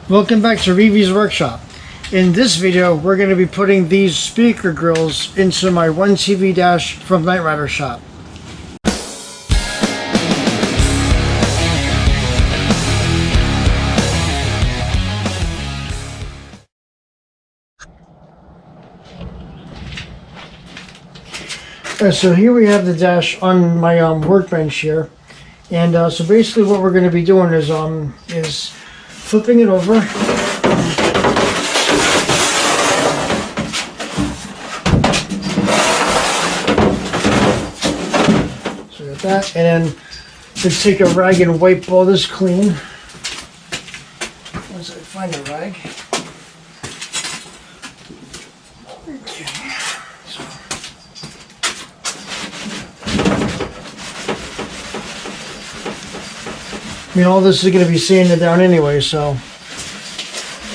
Welcome back to Reevie's workshop. In this video, we're going to be putting these speaker grills into my 1TV dash from Knight Rider shop. So here we have the dash on my workbench here, and so basically what we're going to be doing is flipping it over. So we got that, and then to take a rag and wipe all this clean. Once I find a rag. Okay. So. I mean, all this is going to be sanded down anyway, so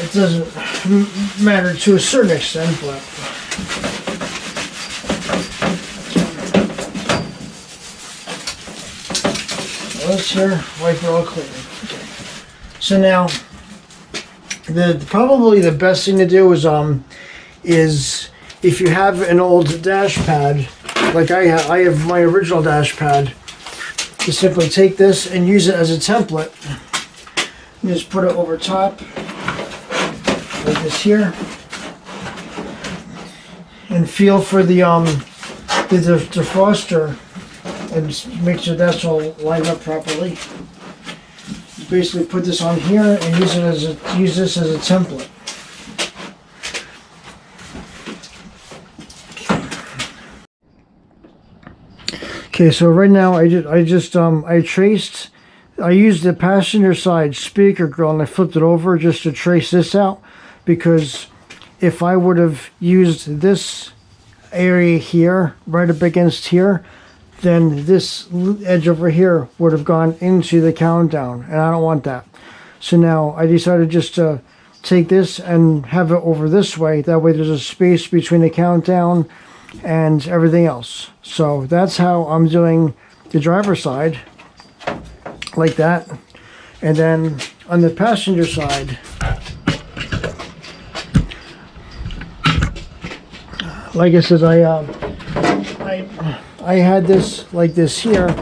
it doesn't matter to a certain extent, but let's here wipe it all clean. Okay. So now, probably the best thing to do is if you have an old dash pad, like I have my original dash pad. You simply take this and use it as a template. You just put it over top, like this here, and feel for the defroster and make sure that's all lined up properly. You basically put this on here and use this as a template. Okay, so right now I used the passenger side speaker grill and I flipped it over just to trace this out, because if I would have used this area here right up against here, then this edge over here would have gone into the countdown, and I don't want that. So now I decided just to take this and have it over this way. That way there's a space between the countdown and everything else. So that's how I'm doing the driver's side, like that. And then on the passenger side, like I said, I had this like this here,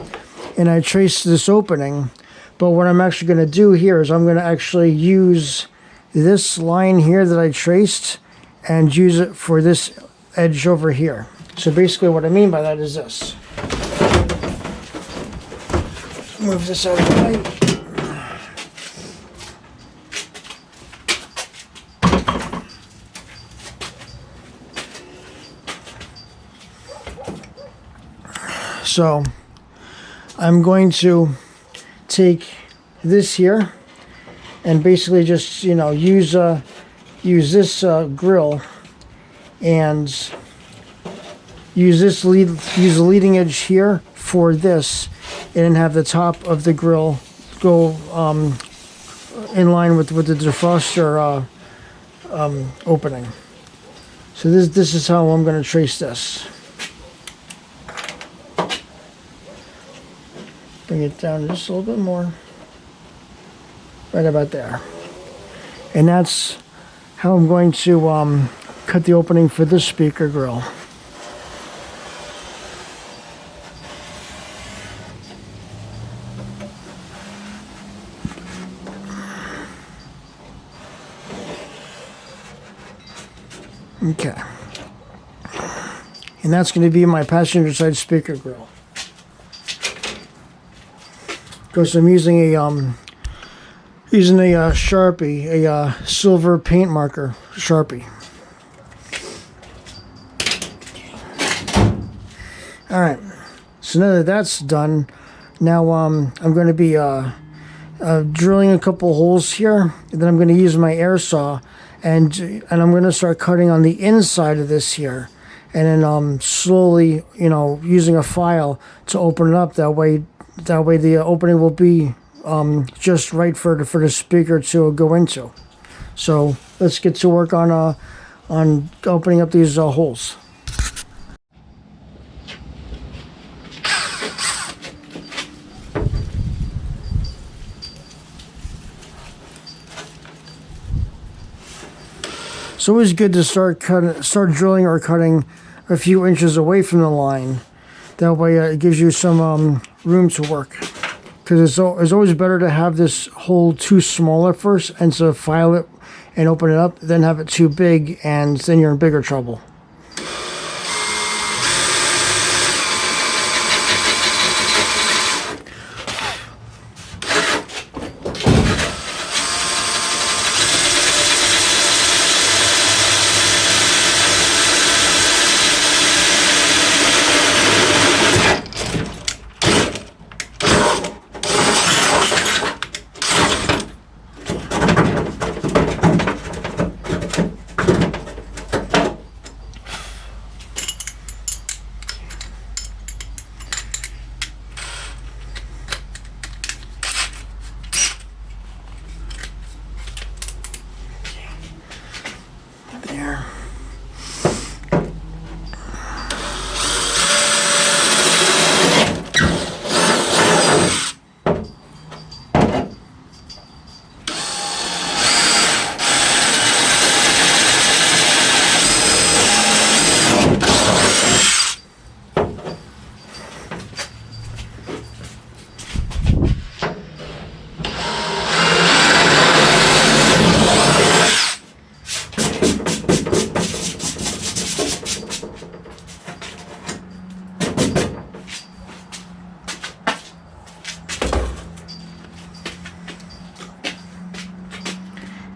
and I traced this opening. But what I'm actually going to do here is I'm going to actually use this line here that I traced and use it for this edge over here. So basically what I mean by that is this. Move this out of the way. So I'm going to take this here and basically just, you know, use this grill and use the leading edge here for this, and then have the top of the grill go in line with the defroster opening. So this is how I'm going to trace this. Bring it down just a little bit more, right about there, and that's how I'm going to cut the opening for this speaker grill. Okay, and that's going to be my passenger side speaker grill. Because I'm using a Sharpie, a silver paint marker Sharpie. All right, so now that that's done, now I'm going to be drilling a couple holes here, and then I'm going to use my air saw. And I'm going to start cutting on the inside of this here, and then slowly, you know, using a file to open it up. That way the opening will be just right for the speaker to go into. So let's get to work on opening up these holes. It's always good to start drilling or cutting a few inches away from the line. That way it gives you some room to work. Because it's always better to have this hole too small at first and so file it and open it up, then have it too big, and then you're in bigger trouble. There.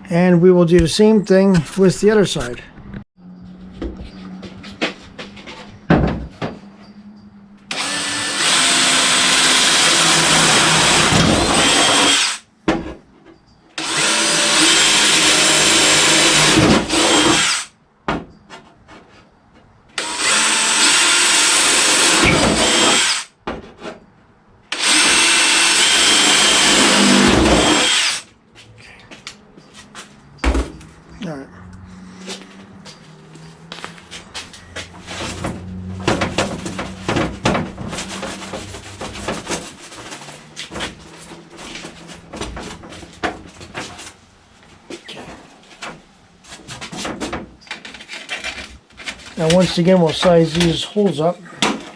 And we will do the same thing with the other side. All right. Now once again we'll size these holes up,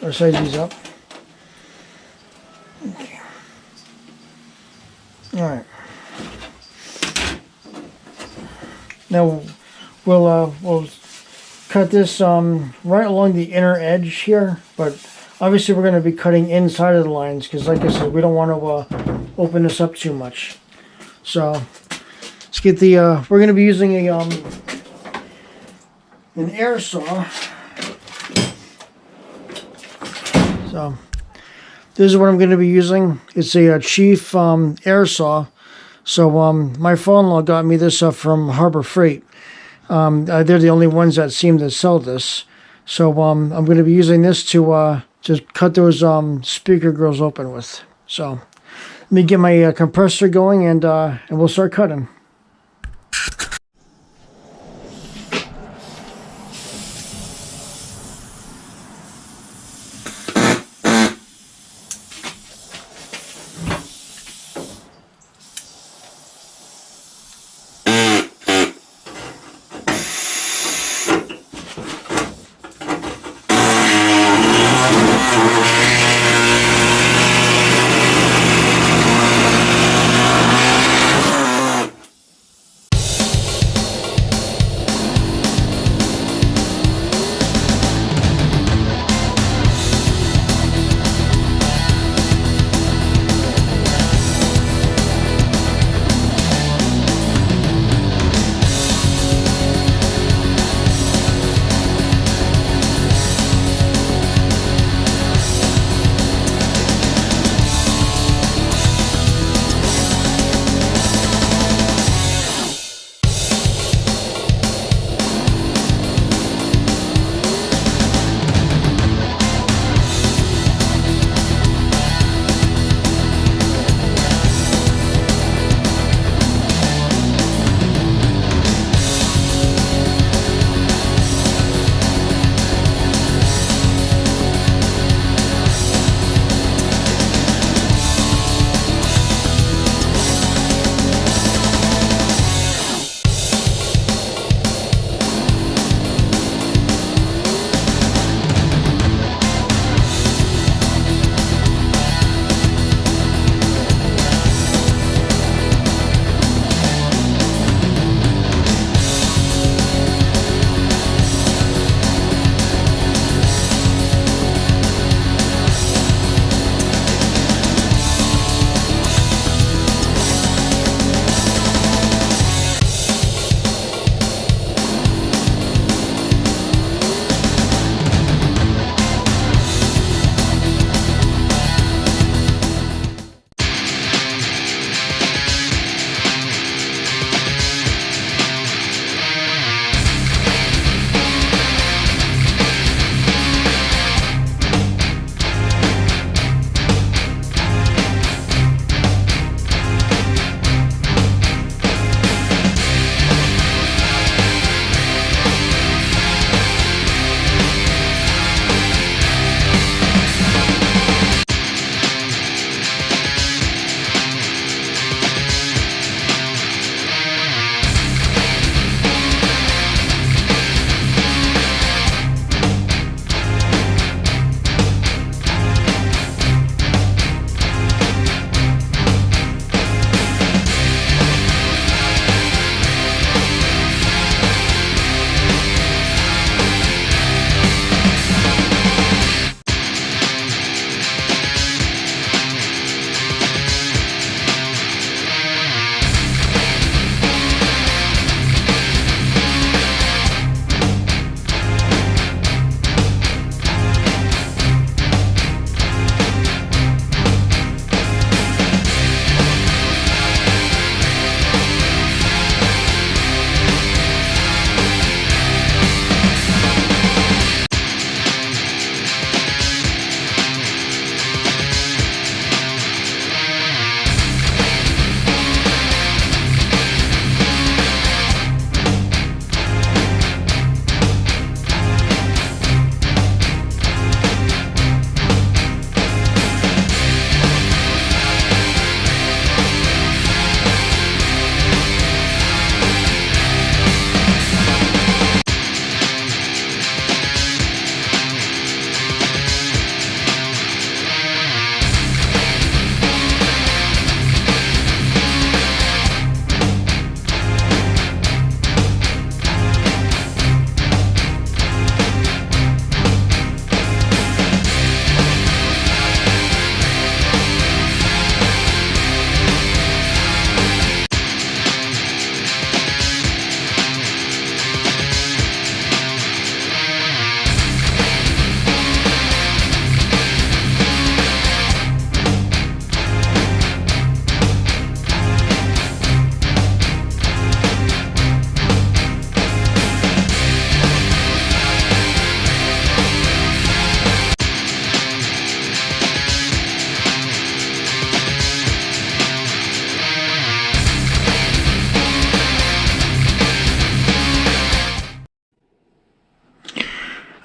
or size these up. Okay. All right. Now we'll cut this right along the inner edge here, but obviously we're going to be cutting inside of the lines because, like I said, we don't want to open this up too much. So let's get the. We're going to be using a an air saw. So this is what I'm going to be using. It's a Chief air saw. So my father-in-law got me this from Harbor Freight. They're the only ones that seem to sell this. So I'm going to be using this to cut those speaker grills open with. So let me get my compressor going, and we'll start cutting.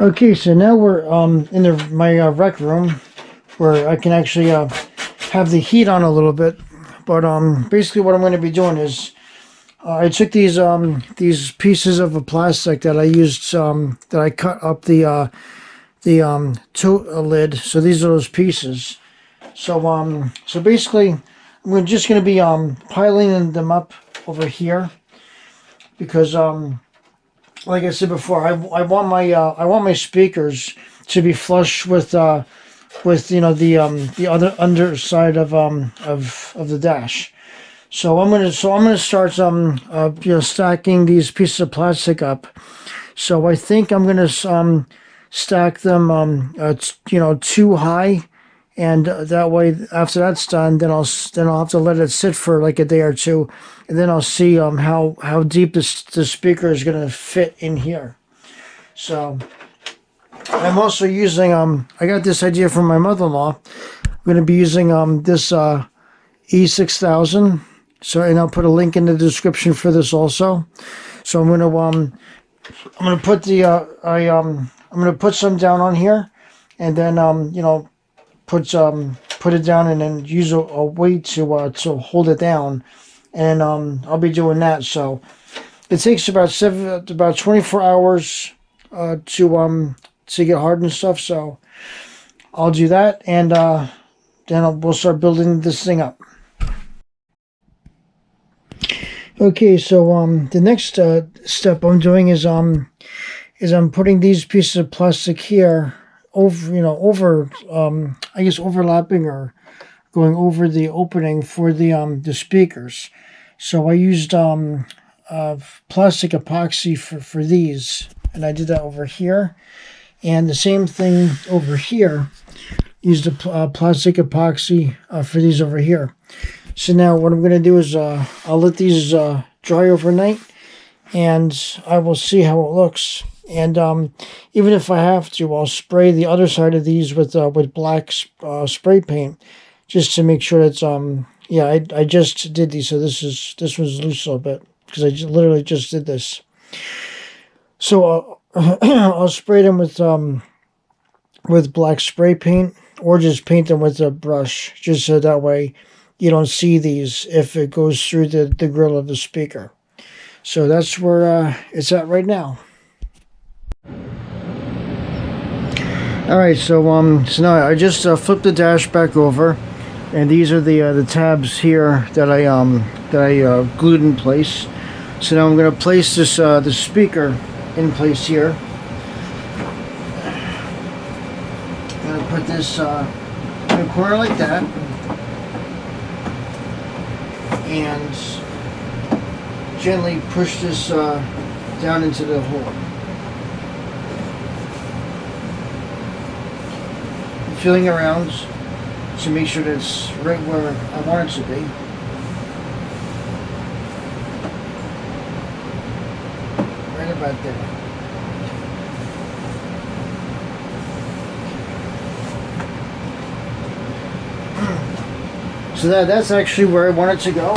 Okay, so now we're in my rec room where I can actually have the heat on a little bit. But basically what I'm going to be doing is I took these pieces of a plastic that I used that I cut up the tote lid. So these are those pieces. So basically we're just going to be piling them up over here because like I said before, I want my speakers to be flush with you know the other underside of the dash. So I'm gonna start you know, stacking these pieces of plastic up. So I think I'm gonna stack them you know, too high, and that way after that's done, then I'll have to let it sit for like a day or two, and then I'll see how deep the speaker is gonna fit in here. So I'm also using I got this idea from my mother-in-law. I'm gonna be using this E6000. So, and I'll put a link in the description for this also. So I'm gonna put the I'm gonna put some down on here, and then you know, put it down, and then use a weight to hold it down, and I'll be doing that. So it takes about 24 hours to get hard and stuff. So I'll do that, and then we'll start building this thing up. Okay, so the next step I'm doing is I'm putting these pieces of plastic here over, you know, over I guess overlapping or going over the opening for the speakers. So I used plastic epoxy for these, and I did that over here, and the same thing over here. Used a plastic epoxy for these over here. So now what I'm going to do is I'll let these dry overnight, and I will see how it looks. And even if I have to, I'll spray the other side of these with black spray paint, just to make sure it's yeah, I just did these, so this was loose a little bit because I literally just did this. So I'll spray them with black spray paint, or just paint them with a brush, just so that way you don't see these if it goes through the grill of the speaker. So that's where it's at right now. Alright, so now I just flipped the dash back over, and these are the tabs here that I glued in place. So now I'm going to place this the speaker in place here. I'm going to put this in a corner like that, and gently push this down into the hole. I'm feeling around to make sure that it's right where I want it to be. Right about there. So that's actually where I want it to go.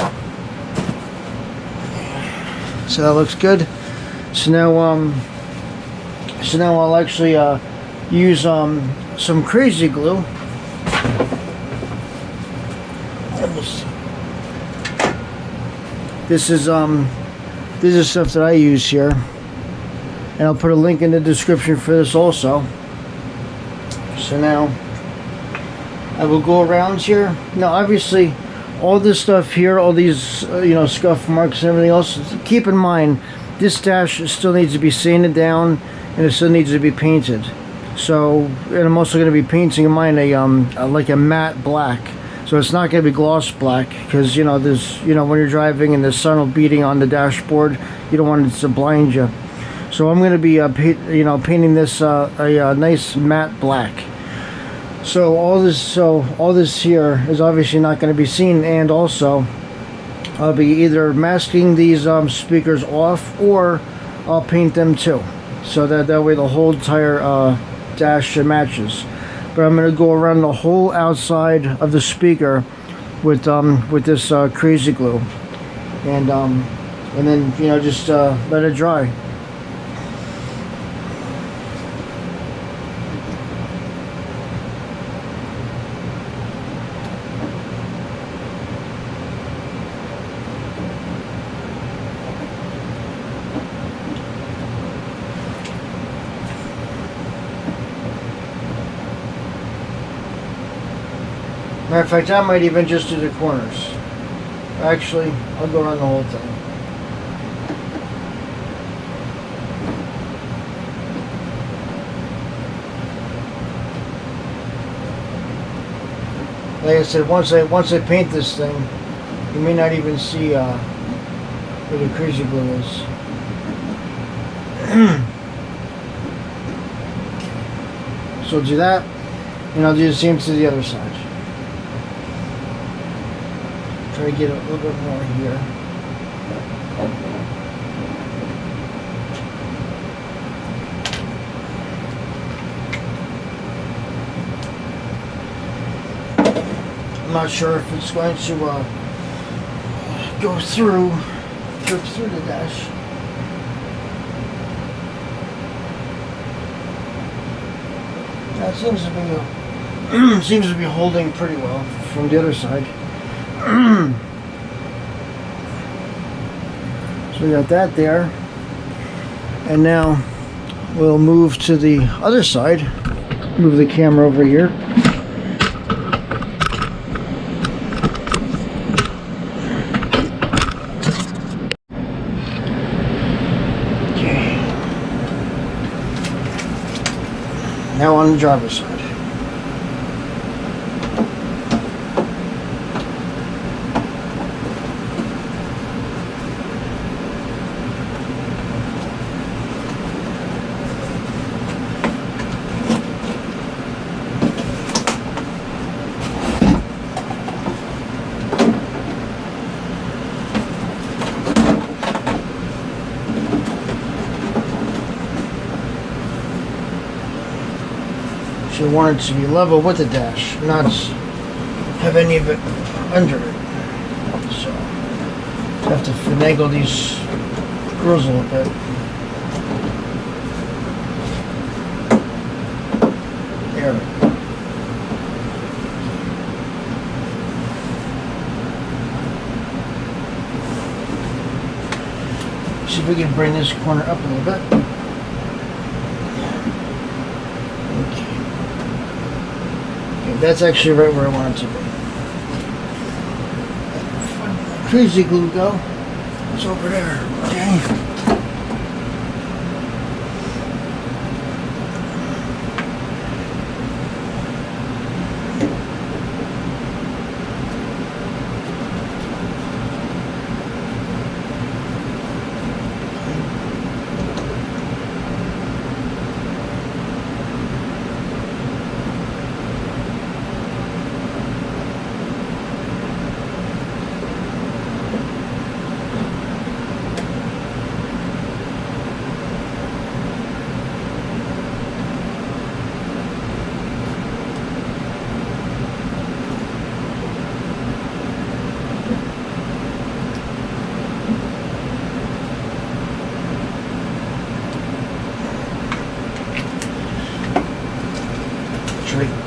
So that looks good. So now I'll actually use some crazy glue. This is stuff that I use here, and I'll put a link in the description for this also. So now I will go around here. Now obviously all this stuff here, all these you know, scuff marks and everything else, keep in mind this dash still needs to be sanded down, and it still needs to be painted. So, and I'm also going to be painting mine like a matte black. So it's not going to be gloss black, because you know, there's, you know, when you're driving and the sun will beating on the dashboard, you don't want it to blind you. So I'm going to be you know, painting this a nice matte black. So all this here is obviously not going to be seen, and also I'll be either masking these speakers off, or I'll paint them too, so that way the whole entire dash matches. But I'm going to go around the whole outside of the speaker with this crazy glue, and then, you know, just let it dry. Matter of fact, I might even just do the corners. Actually, I'll go around the whole thing. Like I said, once I paint this thing, you may not even see where the crazy glue is. So I'll do that, and I'll do the same to the other side. Try to get a little bit more here. I'm not sure if it's going to go through the dash. That seems to be holding pretty well from the other side. So we got that there, and now we'll move to the other side. Move the camera over here. Now on the driver's side. So you want it to be level with the dash, not have any of it under it. So you have to finagle these grills a little bit. There we go. See if we can bring this corner up a little bit. That's actually right where I want it to be. Crazy glue go. It's over there. Okay.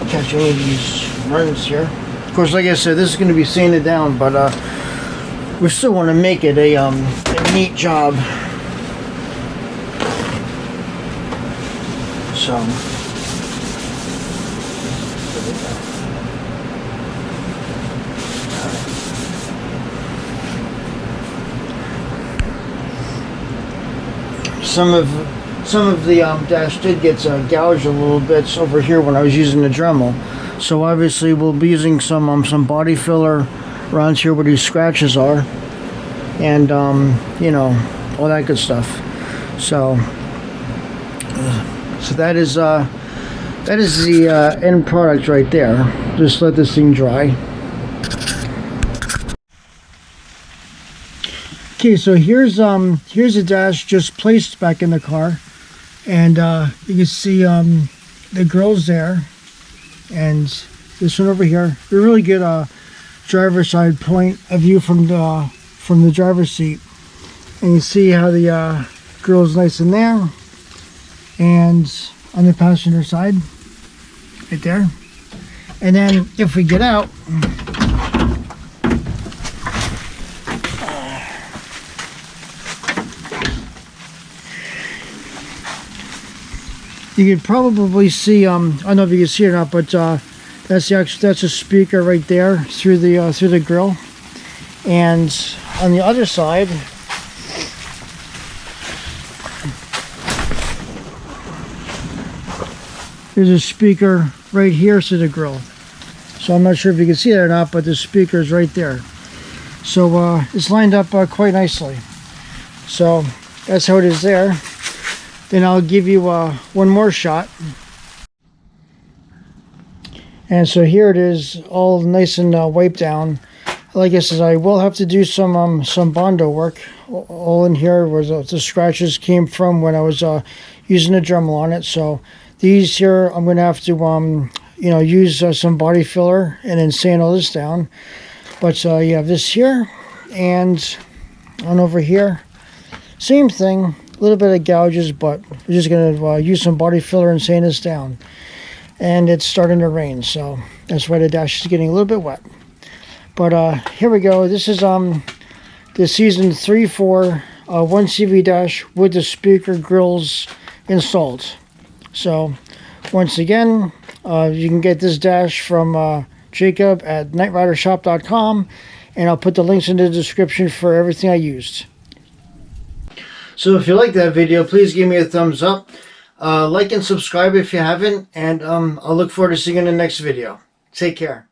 Catch any of these runs here. Of course, like I said, this is going to be sanded down, but we still want to make it a neat job. So some of the dash did get gouged a little bit over here when I was using the Dremel. So obviously we'll be using some body filler around here where these scratches are, and you know, all that good stuff. So that is the end product right there. Just let this thing dry. Okay, so here's a dash just placed back in the car. And you can see the grills there, and this one over here. A really good driver's side point of view from the driver's seat, and you see how the grill's nice in there, and on the passenger side, right there. And then if we get out, you can probably see, I don't know if you can see it or not, but That's a speaker right there through the grill. And on the other side, there's a speaker right here to the grill. So I'm not sure if you can see it or not, but the speaker is right there. So it's lined up quite nicely. So that's how it is there. Then I'll give you one more shot. And so here it is, all nice and wiped down. Like I said, I will have to do some Bondo work. All in here was the scratches came from when I was using the Dremel on it. So these here, I'm going to have to use some body filler and then sand all this down. But you have this here and on over here, same thing, a little bit of gouges, but we're just going to use some body filler and sand this down. And it's starting to rain, so that's why the dash is getting a little bit wet. But here we go. This is the season 3-4 1CV dash with the speaker grills installed. So once again, you can get this dash from Jacob at nightridershop.com, and I'll put the links in the description for everything I used. So if you like that video, please give me a thumbs up. Like and subscribe if you haven't, and I'll look forward to seeing you in the next video. Take care.